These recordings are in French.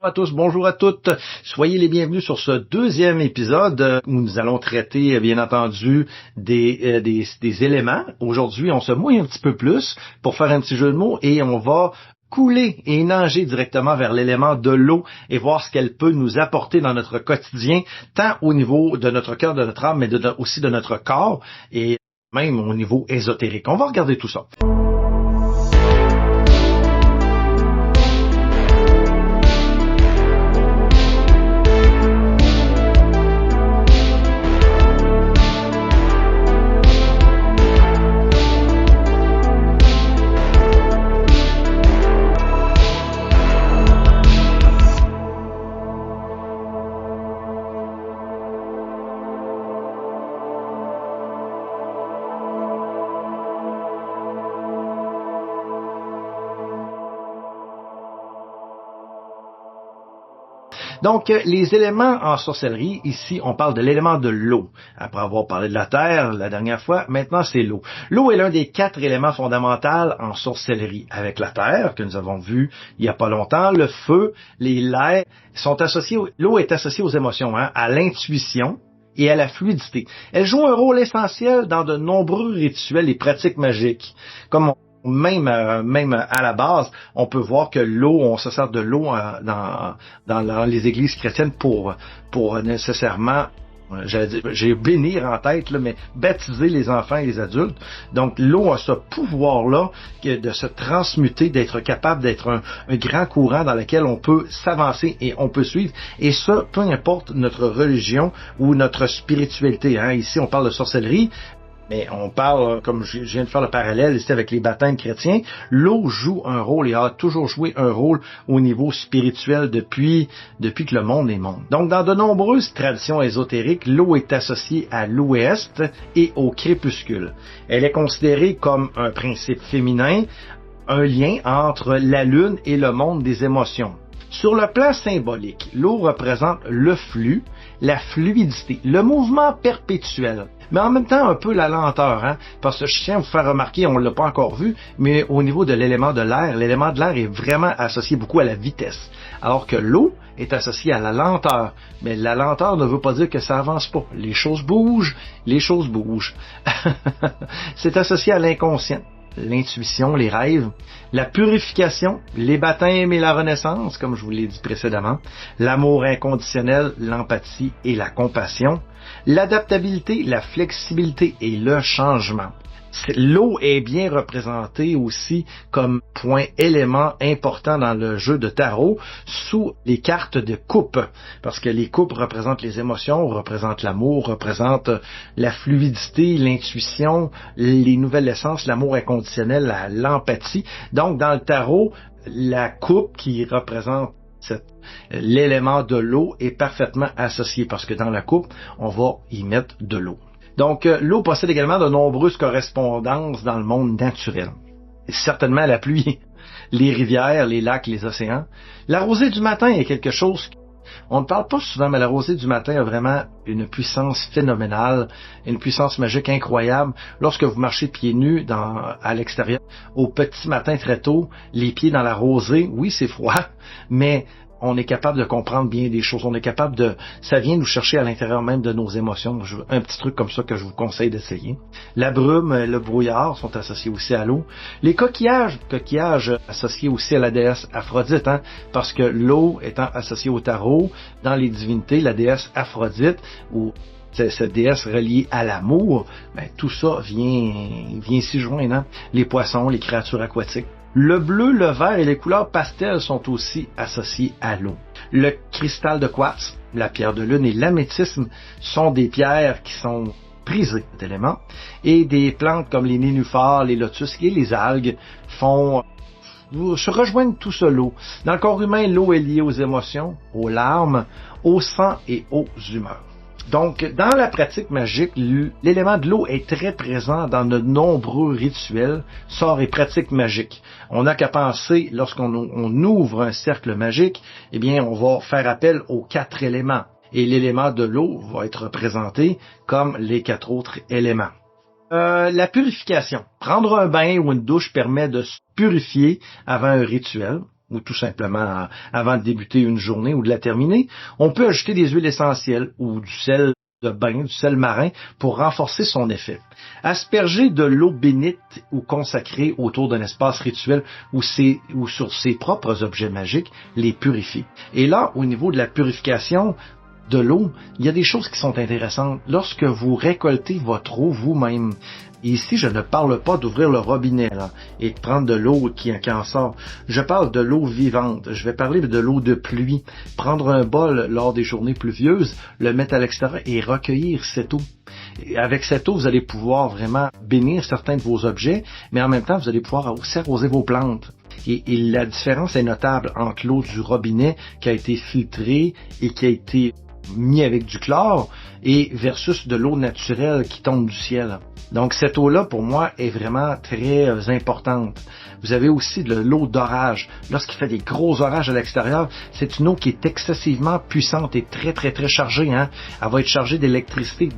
À tous, bonjour à toutes. Soyez les bienvenus sur ce deuxième épisode où nous allons traiter, bien entendu, des éléments. Aujourd'hui, on se mouille un petit peu plus pour faire un petit jeu de mots et on va couler et nager directement vers l'élément de l'eau et voir ce qu'elle peut nous apporter dans notre quotidien, tant au niveau de notre cœur, de notre âme, mais aussi de notre corps et même au niveau ésotérique. On va regarder tout ça. Donc, les éléments en sorcellerie, ici, on parle de l'élément de l'eau. Après avoir parlé de la terre la dernière fois, maintenant c'est l'eau. L'eau est l'un des 4 éléments fondamentaux en sorcellerie. Avec la terre, que nous avons vu il n'y a pas longtemps, le feu, l'air, sont associés, l'eau est associée aux émotions, à l'intuition et à la fluidité. Elle joue un rôle essentiel dans de nombreux rituels et pratiques magiques, comme même à la base, on peut voir que l'eau, on se sert de l'eau dans les églises chrétiennes pour nécessairement, j'ai bénir en tête, là, mais baptiser les enfants et les adultes. Donc l'eau a ce pouvoir-là de se transmuter, d'être capable d'être un grand courant dans lequel on peut s'avancer et on peut suivre. Et ça, peu importe notre religion ou notre spiritualité. Ici, on parle de sorcellerie. Mais on parle, comme je viens de faire le parallèle ici avec les baptêmes chrétiens, l'eau joue un rôle et a toujours joué un rôle au niveau spirituel depuis que le monde est monde. Donc, dans de nombreuses traditions ésotériques, l'eau est associée à l'ouest et au crépuscule. Elle est considérée comme un principe féminin, un lien entre la lune et le monde des émotions. Sur le plan symbolique, l'eau représente le flux, la fluidité, le mouvement perpétuel, mais en même temps un peu la lenteur, parce que je tiens à vous faire remarquer, on ne l'a pas encore vu, mais au niveau de l'élément de l'air est vraiment associé beaucoup à la vitesse, alors que l'eau est associée à la lenteur, mais la lenteur ne veut pas dire que ça avance pas. Les choses bougent. C'est associé à l'inconscient. L'intuition, les rêves, la purification, les baptêmes et la renaissance, comme je vous l'ai dit précédemment, l'amour inconditionnel, l'empathie et la compassion, l'adaptabilité, la flexibilité et le changement. L'eau est bien représentée aussi comme point élément important dans le jeu de tarot sous les cartes de coupe, parce que les coupes représentent les émotions, représentent l'amour, représentent la fluidité, l'intuition, les nouvelles essences, l'amour inconditionnel, l'empathie. Donc dans le tarot, la coupe qui représente l'élément de l'eau est parfaitement associée, parce que dans la coupe, on va y mettre de l'eau. Donc, l'eau possède également de nombreuses correspondances dans le monde naturel. Et certainement la pluie, les rivières, les lacs, les océans. La rosée du matin est quelque chose, on ne parle pas souvent, mais la rosée du matin a vraiment une puissance phénoménale, une puissance magique incroyable. Lorsque vous marchez pieds nus à l'extérieur, au petit matin très tôt, les pieds dans la rosée, oui, c'est froid, mais on est capable de comprendre bien des choses. On est capable ça vient nous chercher à l'intérieur même de nos émotions. Un petit truc comme ça que je vous conseille d'essayer. La brume, le brouillard sont associés aussi à l'eau. Les coquillages associés aussi à la déesse Aphrodite, parce que l'eau étant associée au tarot, dans les divinités, la déesse Aphrodite, ou cette déesse reliée à l'amour, tout ça vient s'y joindre. Les poissons, les créatures aquatiques. Le bleu, le vert et les couleurs pastel sont aussi associés à l'eau. Le cristal de quartz, la pierre de lune et l'améthyste sont des pierres qui sont prisées d'éléments. Et des plantes comme les nénuphars, les lotus et les algues se rejoignent tout seul l'eau. Dans le corps humain, l'eau est liée aux émotions, aux larmes, au sang et aux humeurs. Donc, dans la pratique magique, l'élément de l'eau est très présent dans de nombreux rituels, sorts et pratiques magiques. On n'a qu'à penser, lorsqu'on ouvre un cercle magique, eh bien, on va faire appel aux 4 éléments. Et l'élément de l'eau va être représenté comme les 4 autres éléments. La purification. Prendre un bain ou une douche permet de se purifier avant un rituel ou tout simplement avant de débuter une journée ou de la terminer. On peut ajouter des huiles essentielles ou du sel de bain, du sel marin pour renforcer son effet. Asperger de l'eau bénite ou consacrée autour d'un espace rituel ou sur ses propres objets magiques les purifie. Et là, au niveau de la purification de l'eau, il y a des choses qui sont intéressantes. Lorsque vous récoltez votre eau vous-même, et ici, je ne parle pas d'ouvrir le robinet là, et de prendre de l'eau qui en sort. Je parle de l'eau vivante. Je vais parler de l'eau de pluie. Prendre un bol lors des journées pluvieuses, le mettre à l'extérieur et recueillir cette eau. Et avec cette eau, vous allez pouvoir vraiment bénir certains de vos objets, mais en même temps, vous allez pouvoir aussi arroser vos plantes. Et la différence est notable entre l'eau du robinet qui a été filtrée et qui a été mis avec du chlore et versus de l'eau naturelle qui tombe du ciel. Donc cette eau-là, pour moi, est vraiment très importante. Vous avez aussi de l'eau d'orage. Lorsqu'il fait des gros orages à l'extérieur, c'est une eau qui est excessivement puissante et très, très, très chargée. Elle va être chargée d'électricité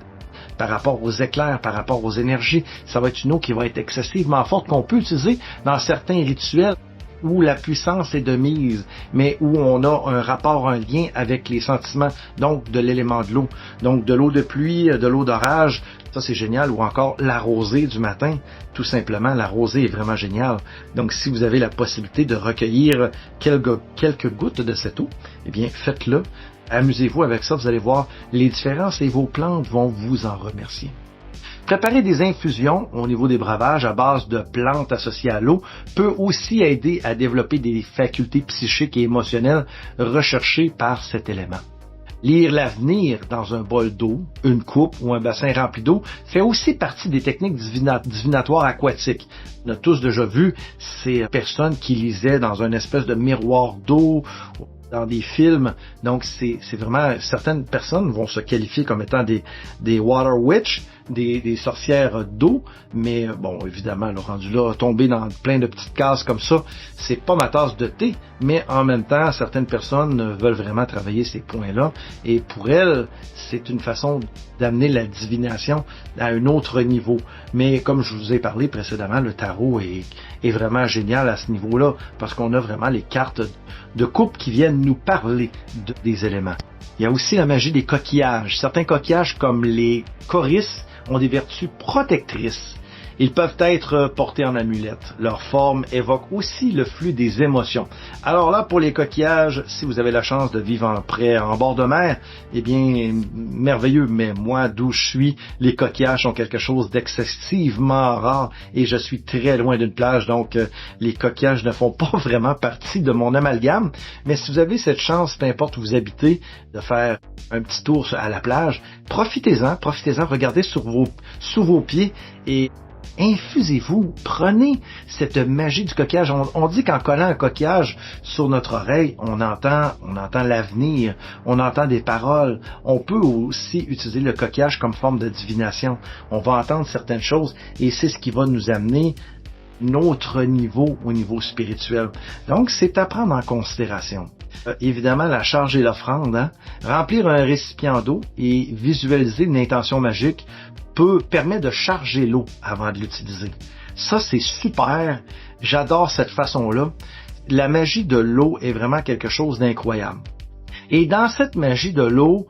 par rapport aux éclairs, par rapport aux énergies. Ça va être une eau qui va être excessivement forte, qu'on peut utiliser dans certains rituels où la puissance est de mise, mais où on a un rapport, un lien avec les sentiments, donc de l'élément de l'eau. Donc de l'eau de pluie, de l'eau d'orage, ça c'est génial, ou encore la rosée du matin, tout simplement, la rosée est vraiment géniale. Donc si vous avez la possibilité de recueillir quelques gouttes de cette eau, eh bien faites-le, amusez-vous avec ça, vous allez voir les différences et vos plantes vont vous en remercier. Préparer des infusions au niveau des breuvages à base de plantes associées à l'eau peut aussi aider à développer des facultés psychiques et émotionnelles recherchées par cet élément. Lire l'avenir dans un bol d'eau, une coupe ou un bassin rempli d'eau fait aussi partie des techniques divinatoires aquatiques. On a tous déjà vu ces personnes qui lisaient dans une espèce de miroir d'eau, dans des films. Donc c'est vraiment, certaines personnes vont se qualifier comme étant des water witch, des sorcières d'eau, mais bon, évidemment, le rendu là, tomber dans plein de petites cases comme ça, c'est pas ma tasse de thé, mais en même temps, certaines personnes veulent vraiment travailler ces points-là, et pour elles, c'est une façon d'amener la divination à un autre niveau. Mais comme je vous ai parlé précédemment, le tarot est vraiment génial à ce niveau-là, parce qu'on a vraiment les cartes de coupe qui viennent nous parler des éléments. Il y a aussi la magie des coquillages. Certains coquillages, comme les coris, ont des vertus protectrices. Ils peuvent être portés en amulette. Leur forme évoque aussi le flux des émotions. Alors là, pour les coquillages, si vous avez la chance de vivre en bord de mer, eh bien, merveilleux. Mais moi, d'où je suis, les coquillages sont quelque chose d'excessivement rare et je suis très loin d'une plage. Donc, les coquillages ne font pas vraiment partie de mon amalgame. Mais si vous avez cette chance, peu importe où vous habitez, de faire un petit tour à la plage, profitez-en, regardez sous vos pieds et infusez-vous, prenez cette magie du coquillage. On dit qu'en collant un coquillage sur notre oreille, on entend l'avenir, on entend des paroles. On peut aussi utiliser le coquillage comme forme de divination. On va entendre certaines choses et c'est ce qui va nous amener notre niveau au niveau spirituel. Donc, c'est à prendre en considération. Évidemment, la charge et l'offrande, remplir un récipient d'eau et visualiser une intention magique permet de charger l'eau avant de l'utiliser. Ça, c'est super. J'adore cette façon-là. La magie de l'eau est vraiment quelque chose d'incroyable. Et dans cette magie de l'eau,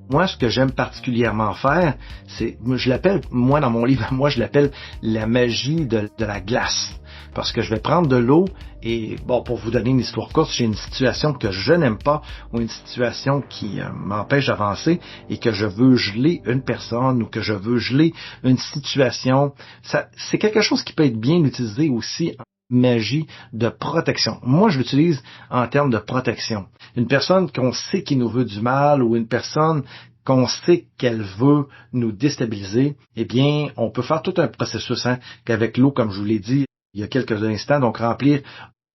moi, ce que j'aime particulièrement faire, je l'appelle la magie de la glace. Parce que je vais prendre de l'eau et, bon, pour vous donner une histoire courte, j'ai une situation que je n'aime pas ou une situation qui m'empêche d'avancer et que je veux geler une personne ou que je veux geler une situation. C'est quelque chose qui peut être bien utilisé aussi en magie de protection. Moi, je l'utilise en termes de protection. Une personne qu'on sait qui nous veut du mal ou une personne qu'on sait qu'elle veut nous déstabiliser, eh bien, on peut faire tout un processus qu'avec l'eau, comme je vous l'ai dit il y a quelques instants, donc remplir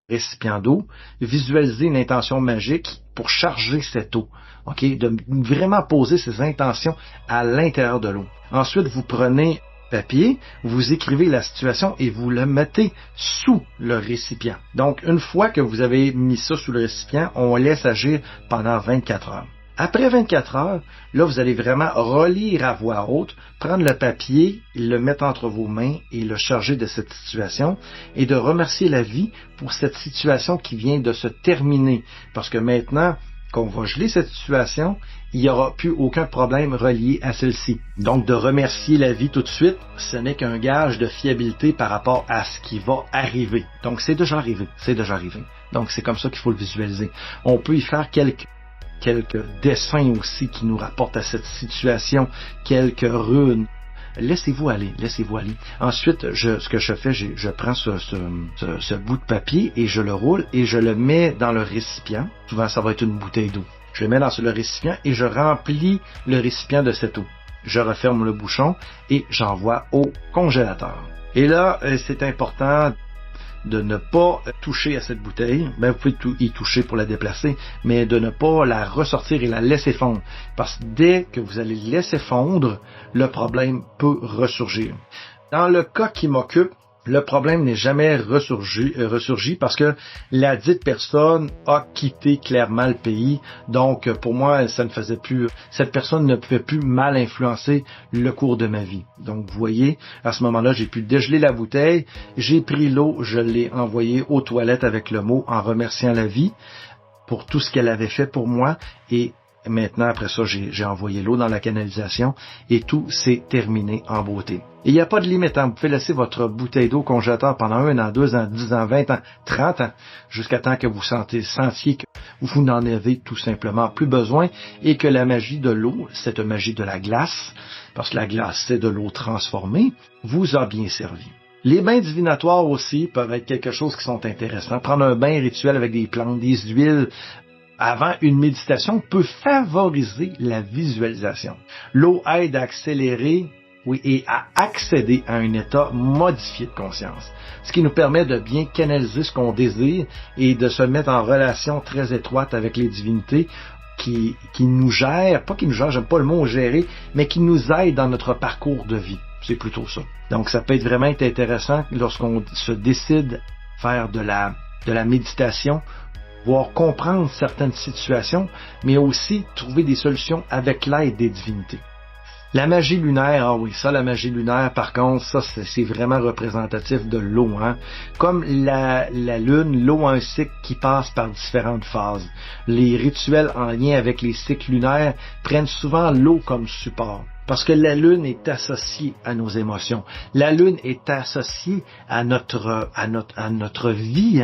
un récipient d'eau, visualiser une intention magique pour charger cette eau, ok, de vraiment poser ces intentions à l'intérieur de l'eau. Ensuite, vous prenez papier, vous écrivez la situation et vous le mettez sous le récipient. Donc, une fois que vous avez mis ça sous le récipient, on laisse agir pendant 24 heures. Après 24 heures, là, vous allez vraiment relire à voix haute, prendre le papier, le mettre entre vos mains et le charger de cette situation et de remercier la vie pour cette situation qui vient de se terminer. Parce que maintenant qu'on va geler cette situation, il n'y aura plus aucun problème relié à celle-ci. Donc, de remercier la vie tout de suite, ce n'est qu'un gage de fiabilité par rapport à ce qui va arriver. Donc, c'est déjà arrivé. Donc, c'est comme ça qu'il faut le visualiser. On peut y faire quelques dessins aussi qui nous rapportent à cette situation, quelques runes. Laissez-vous aller. Ensuite, ce que je fais, je prends ce bout de papier et je le roule et je le mets dans le récipient. Souvent, ça va être une bouteille d'eau. Je le mets dans le récipient et je remplis le récipient de cette eau. Je referme le bouchon et j'envoie au congélateur. Et là, c'est important de ne pas toucher à cette bouteille. Vous pouvez y toucher pour la déplacer, mais de ne pas la ressortir et la laisser fondre. Parce que dès que vous allez laisser fondre, le problème peut ressurgir. Dans le cas qui m'occupe, le problème n'est jamais ressurgi parce que la dite personne a quitté clairement le pays. Donc, pour moi, cette personne ne pouvait plus mal influencer le cours de ma vie. Donc, vous voyez, à ce moment-là, j'ai pu dégeler la bouteille, j'ai pris l'eau, je l'ai envoyée aux toilettes avec le mot en remerciant la vie pour tout ce qu'elle avait fait pour moi et maintenant, après ça, j'ai envoyé l'eau dans la canalisation et tout s'est terminé en beauté. Et il n'y a pas de limite. Vous pouvez laisser votre bouteille d'eau congélateur pendant 1 an, 2 ans, 10 ans, 20 ans, 30 ans, jusqu'à temps que vous sentiez que vous n'en avez tout simplement plus besoin et que la magie de l'eau, cette magie de la glace, parce que la glace, c'est de l'eau transformée, vous a bien servi. Les bains divinatoires aussi peuvent être quelque chose qui sont intéressants. Prendre un bain rituel avec des plantes, des huiles, avant une méditation peut favoriser la visualisation. L'eau aide à accélérer, et à accéder à un état modifié de conscience, ce qui nous permet de bien canaliser ce qu'on désire et de se mettre en relation très étroite avec les divinités qui nous gèrent, pas qui nous gèrent, j'aime pas le mot gérer, mais qui nous aident dans notre parcours de vie. C'est plutôt ça. Donc ça peut être vraiment intéressant lorsqu'on se décide à faire de la méditation, voire comprendre certaines situations, mais aussi trouver des solutions avec l'aide des divinités. La magie lunaire, la magie lunaire, par contre, ça, c'est vraiment représentatif de l'eau, Comme la lune, l'eau a un cycle qui passe par différentes phases. Les rituels en lien avec les cycles lunaires prennent souvent l'eau comme support. Parce que la lune est associée à nos émotions. La lune est associée à notre vie,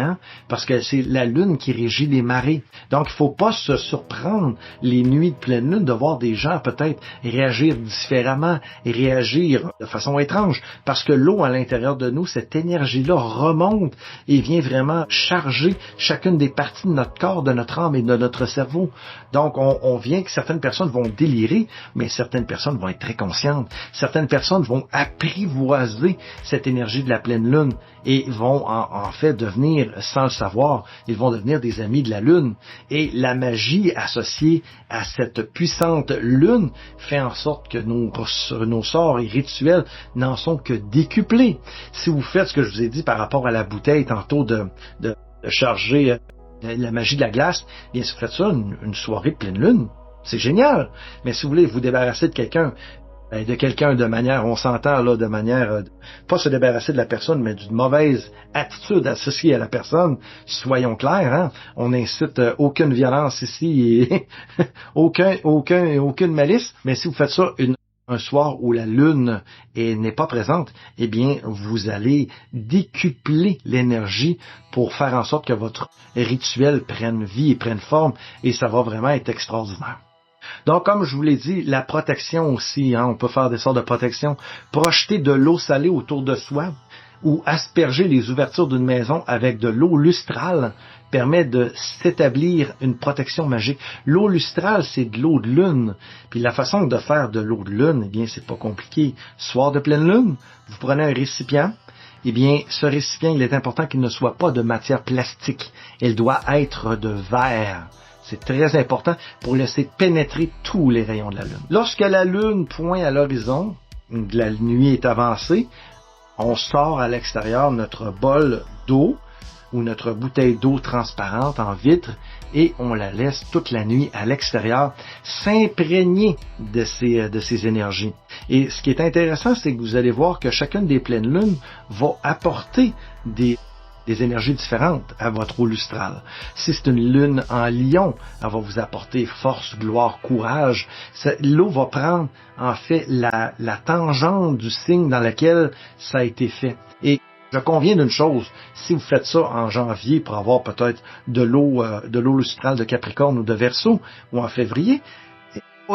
parce que c'est la lune qui régit les marées. Donc, il faut pas se surprendre les nuits de pleine lune de voir des gens peut-être réagir différemment et réagir de façon étrange. Parce que l'eau à l'intérieur de nous, cette énergie-là remonte et vient vraiment charger chacune des parties de notre corps, de notre âme et de notre cerveau. Donc, on vient que certaines personnes vont délirer, mais certaines personnes vont être très conscientes. Certaines personnes vont apprivoiser cette énergie de la pleine lune et vont en fait devenir, sans le savoir, ils vont devenir des amis de la lune. Et la magie associée à cette puissante lune fait en sorte que nos sorts et rituels n'en sont que décuplés. Si vous faites ce que je vous ai dit par rapport à la bouteille tantôt de charger la magie de la glace, bien si vous faites ça une soirée de pleine lune, c'est génial. Mais si vous voulez vous débarrasser de quelqu'un de manière, on s'entend là, de manière, pas se débarrasser de la personne, mais d'une mauvaise attitude associée à la personne, soyons clairs, on n'incite aucune violence ici et aucune malice, mais si vous faites ça un soir où la lune n'est pas présente, eh bien, vous allez décupler l'énergie pour faire en sorte que votre rituel prenne vie et prenne forme, et ça va vraiment être extraordinaire. Donc, comme je vous l'ai dit, la protection aussi, on peut faire des sortes de protection, projeter de l'eau salée autour de soi ou asperger les ouvertures d'une maison avec de l'eau lustrale permet de s'établir une protection magique. L'eau lustrale, c'est de l'eau de lune. Puis la façon de faire de l'eau de lune, eh bien, c'est pas compliqué. Soir de pleine lune, vous prenez un récipient. Eh bien, ce récipient, il est important qu'il ne soit pas de matière plastique. Il doit être de verre. C'est très important pour laisser pénétrer tous les rayons de la lune. Lorsque la lune pointe à l'horizon, la nuit est avancée, on sort à l'extérieur notre bol d'eau ou notre bouteille d'eau transparente en vitre et on la laisse toute la nuit à l'extérieur s'imprégner de ces énergies. Et ce qui est intéressant, c'est que vous allez voir que chacune des pleines lunes va apporter des énergies différentes à votre eau lustrale. Si c'est une lune en lion, elle va vous apporter force, gloire, courage. L'eau va prendre, en fait, la tangente du signe dans lequel ça a été fait. Et je conviens d'une chose, si vous faites ça en janvier pour avoir peut-être de l'eau lustrale de Capricorne ou de Verseau, ou en février,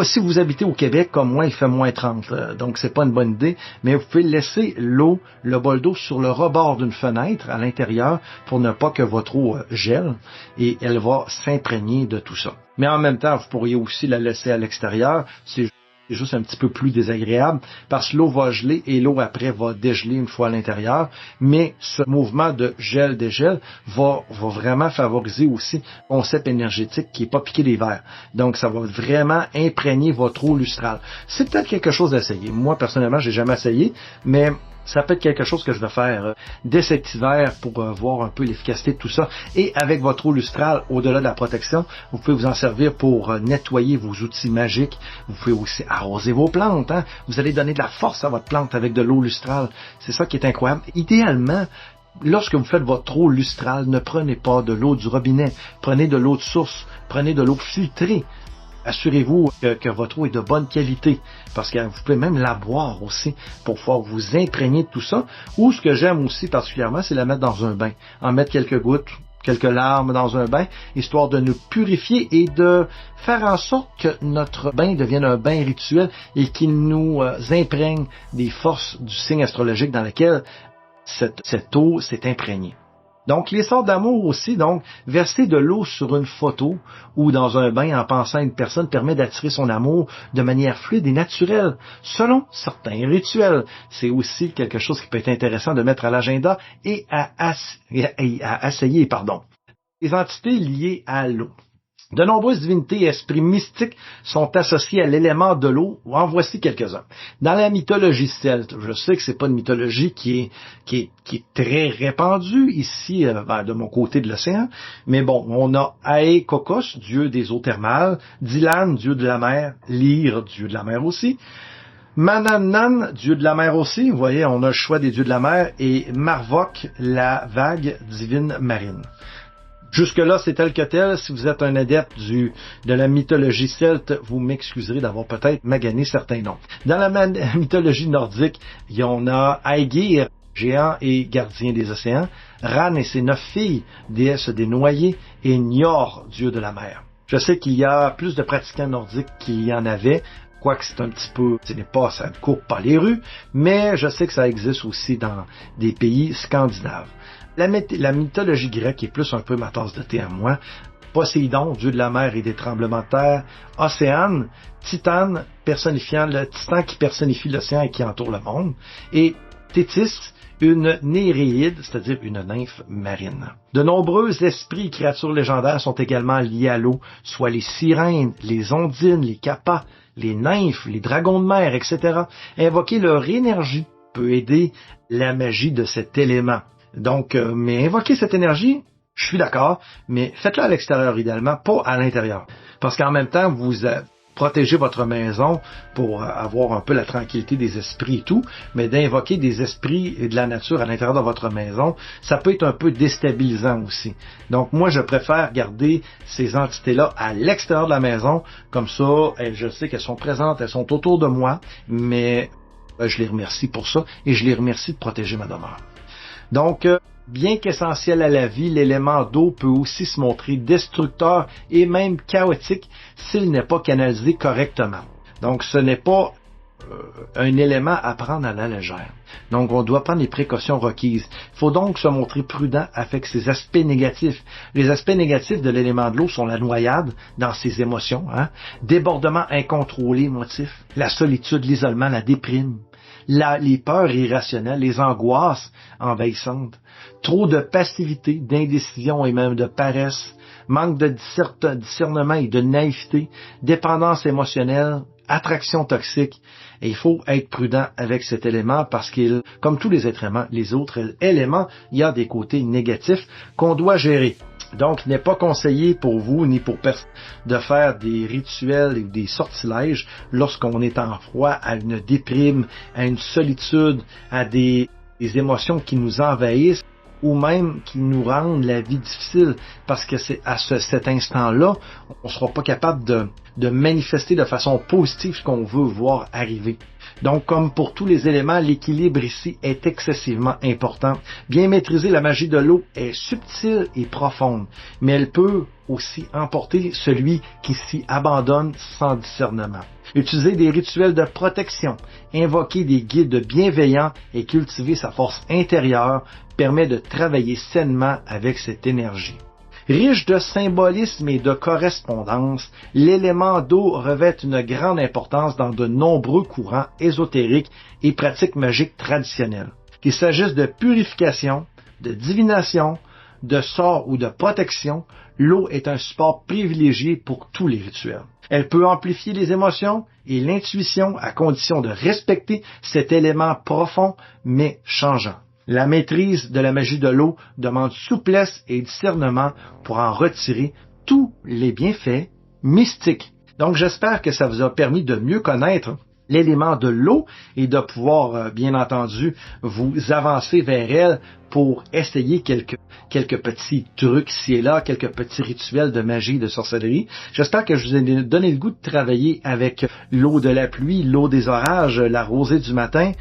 si vous habitez au Québec, comme moi, il fait moins 30, donc c'est pas une bonne idée, mais vous pouvez laisser le bol d'eau sur le rebord d'une fenêtre à l'intérieur pour ne pas que votre eau gèle, et elle va s'imprégner de tout ça. Mais en même temps, vous pourriez aussi la laisser à l'extérieur, c'est juste un petit peu plus désagréable parce que l'eau va geler et l'eau après va dégeler une fois à l'intérieur. Mais ce mouvement de gel-dégel va vraiment favoriser aussi le concept énergétique qui n'est pas piqué des verres. Donc, ça va vraiment imprégner votre eau lustrale. C'est peut-être quelque chose d'essayer. Moi, personnellement, j'ai jamais essayé, mais ça peut être quelque chose que je vais faire dès cet hiver pour voir un peu l'efficacité de tout ça. Et avec votre eau lustrale, au-delà de la protection, vous pouvez vous en servir pour nettoyer vos outils magiques. Vous pouvez aussi arroser vos plantes. Hein? Vous allez donner de la force à votre plante avec de l'eau lustrale. C'est ça qui est incroyable. Idéalement, lorsque vous faites votre eau lustrale, ne prenez pas de l'eau du robinet. Prenez de l'eau de source. Prenez de l'eau filtrée. Assurez-vous que votre eau est de bonne qualité, parce que vous pouvez même la boire aussi pour pouvoir vous imprégner de tout ça. Ou ce que j'aime aussi particulièrement, c'est la mettre dans un bain. En mettre quelques gouttes, quelques larmes dans un bain, histoire de nous purifier et de faire en sorte que notre bain devienne un bain rituel et qu'il nous imprègne des forces du signe astrologique dans lequel cette eau s'est imprégnée. Donc, les sortes d'amour aussi, donc, verser de l'eau sur une photo ou dans un bain en pensant à une personne permet d'attirer son amour de manière fluide et naturelle, selon certains rituels. C'est aussi quelque chose qui peut être intéressant de mettre à l'agenda et à essayer. Les entités liées à l'eau. De nombreuses divinités et esprits mystiques sont associés à l'élément de l'eau. En voici quelques-uns. Dans la mythologie celte, je sais que c'est pas une mythologie qui est très répandue ici, de mon côté de l'océan, mais bon, on a Aekokos, dieu des eaux thermales, Dilan, dieu de la mer, Lyre, dieu de la mer aussi, Manannan, dieu de la mer aussi, vous voyez, on a le choix des dieux de la mer, et Marvok, la vague divine marine. Jusque-là, c'est tel que tel. Si vous êtes un adepte de la mythologie celte, vous m'excuserez d'avoir peut-être magané certains noms. Dans la mythologie nordique, il y en a Aegir, géant et gardien des océans, Ran et ses 9 filles, déesses des noyés, et Njord, dieu de la mer. Je sais qu'il y a plus de pratiquants nordiques qu'il y en avait, quoique c'est un petit peu, ça ne court pas les rues, mais je sais que ça existe aussi dans des pays scandinaves. La mythologie grecque est plus un peu ma tasse de thé à moi. Poséidon, dieu de la mer et des tremblements de terre. Océane, Titane, personnifiant le Titan qui personnifie l'océan et qui entoure le monde. Et Thétis, une Néréide, c'est-à-dire une nymphe marine. De nombreux esprits et créatures légendaires sont également liés à l'eau, soit les sirènes, les ondines, les kappas, les nymphes, les dragons de mer, etc. Invoquer leur énergie peut aider la magie de cet élément. Donc, mais invoquer cette énergie, je suis d'accord, mais faites-le à l'extérieur idéalement, pas à l'intérieur. Parce qu'en même temps, vous protégez votre maison pour avoir un peu la tranquillité des esprits et tout, mais d'invoquer des esprits et de la nature à l'intérieur de votre maison, ça peut être un peu déstabilisant aussi. Donc, moi, je préfère garder ces entités-là à l'extérieur de la maison, comme ça, je sais qu'elles sont présentes, elles sont autour de moi, mais je les remercie pour ça et je les remercie de protéger ma demeure. Donc, bien qu'essentiel à la vie, l'élément d'eau peut aussi se montrer destructeur et même chaotique s'il n'est pas canalisé correctement. Donc, ce n'est pas un élément à prendre à la légère. Donc, on doit prendre les précautions requises. Il faut donc se montrer prudent avec ses aspects négatifs. Les aspects négatifs de l'élément de l'eau sont la noyade dans ses émotions, débordement incontrôlé émotif, la solitude, l'isolement, la déprime, les peurs irrationnelles, les angoisses envahissantes, trop de passivité, d'indécision et même de paresse, manque de discernement et de naïveté, dépendance émotionnelle, attraction toxique. Et il faut être prudent avec cet élément parce qu'il, comme tous les autres éléments, il y a des côtés négatifs qu'on doit gérer. Donc, il n'est pas conseillé pour vous ni pour personne de faire des rituels et des sortilèges lorsqu'on est en froid, à une déprime, à une solitude, à des émotions qui nous envahissent ou même qui nous rendent la vie difficile, parce que c'est à cet instant-là, on ne sera pas capable de manifester de façon positive ce qu'on veut voir arriver. Donc, comme pour tous les éléments, l'équilibre ici est excessivement important. Bien maîtriser la magie de l'eau est subtile et profonde, mais elle peut aussi emporter celui qui s'y abandonne sans discernement. Utiliser des rituels de protection, invoquer des guides bienveillants et cultiver sa force intérieure permet de travailler sainement avec cette énergie. Riche de symbolisme et de correspondance, l'élément d'eau revêt une grande importance dans de nombreux courants ésotériques et pratiques magiques traditionnelles. Qu'il s'agisse de purification, de divination, de sort ou de protection, l'eau est un support privilégié pour tous les rituels. Elle peut amplifier les émotions et l'intuition à condition de respecter cet élément profond mais changeant. La maîtrise de la magie de l'eau demande souplesse et discernement pour en retirer tous les bienfaits mystiques. Donc j'espère que ça vous a permis de mieux connaître l'élément de l'eau et de pouvoir, bien entendu, vous avancer vers elle pour essayer quelques petits trucs ici et là, quelques petits rituels de magie, de sorcellerie. J'espère que je vous ai donné le goût de travailler avec l'eau de la pluie, l'eau des orages, la rosée du matin.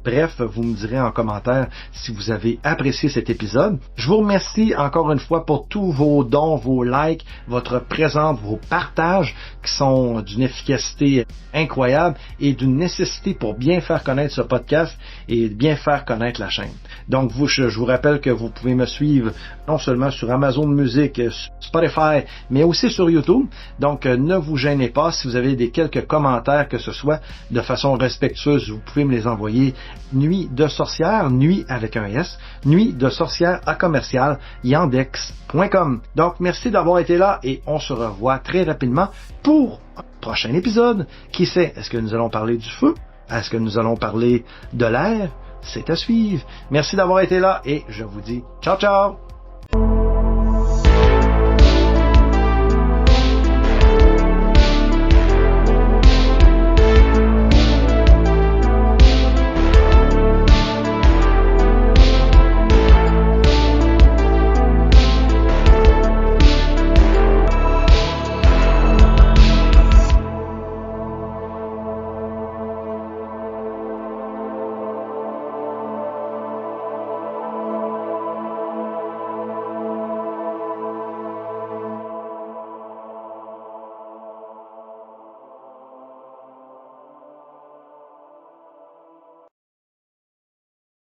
Bref, vous me direz en commentaire si vous avez apprécié cet épisode. Je vous remercie encore une fois pour tous vos dons, vos likes, votre présence, vos partages qui sont d'une efficacité incroyable et d'une nécessité pour bien faire connaître ce podcast et bien faire connaître la chaîne. Donc, je vous rappelle que vous pouvez me suivre non seulement sur Amazon Music, Spotify, mais aussi sur YouTube. Donc, ne vous gênez pas. Si vous avez quelques commentaires que ce soit de façon respectueuse, vous pouvez me les envoyer. Nuit de sorcière, nuit avec un S, nuit de sorcière à commercial, yandex.com. Donc, merci d'avoir été là et on se revoit très rapidement pour un prochain épisode. Qui sait, est-ce que nous allons parler du feu? Est-ce que nous allons parler de l'air? C'est à suivre. Merci d'avoir été là et je vous dis ciao ciao!